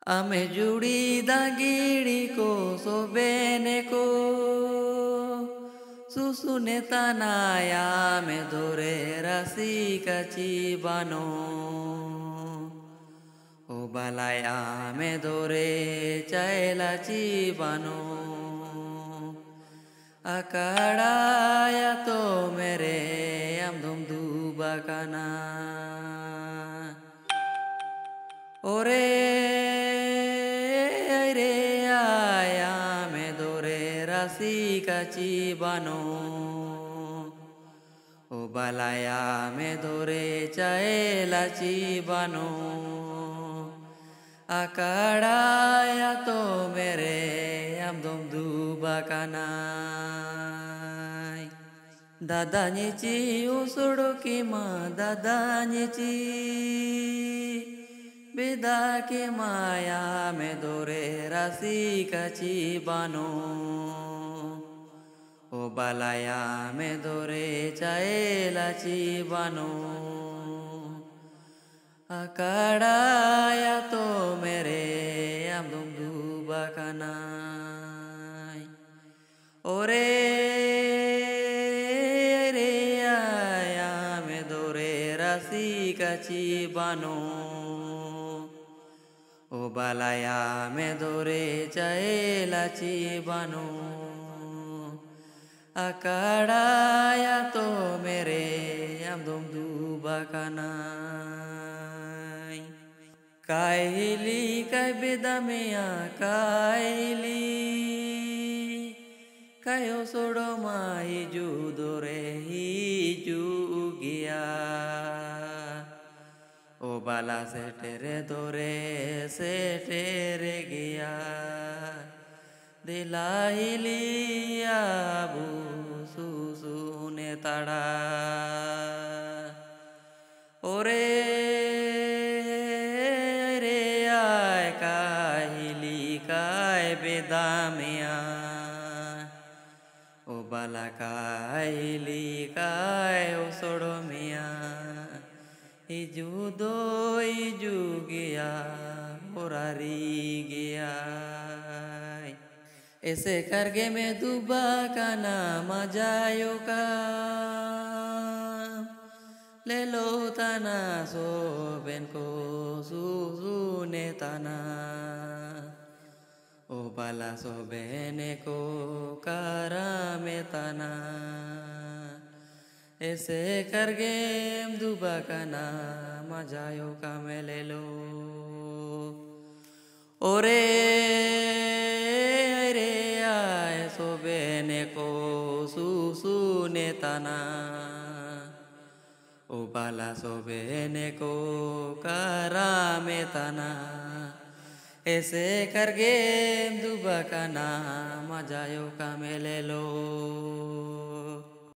Ame judi dagiri ko sobene ko susune tanaya me dore rasi kachi bano o balaya me dore chaila chi bano akada ya to mere am dum du bakana ore re aya me dore rasi kachi bano o balaya me dore chaela chi bano akada ya to mere am dum du bakana dadanya chi usudu ki ma dadanya chi Bida ki maya me dore rasi kachi bano O balaya me dore chaela chi bano Akada ya to mere am dum du bakanai Ore re aya me dore rasi kachi bano O balaya me dore chaela chi bano akada ya to mere am dum du bakanai kaili kai bedamea kaili kayo sodo mai ju dore hi ju gia O bala se tere dore se tere gya Dilahili abu susu ne tada Ore re ay kahili kai bedamia O bala kahili kai o sodomia Iju do iju gya horari gya Ese karge me duba kana majayo ka Lelo tana so ben ko susu ne tana O bala so bene ko karame tana Ese kargem dubakana majayo kamelelo Ore re ay so bene ko susu netana O bala so bene ko karametana Ese kargem dubakana majayo kamelelo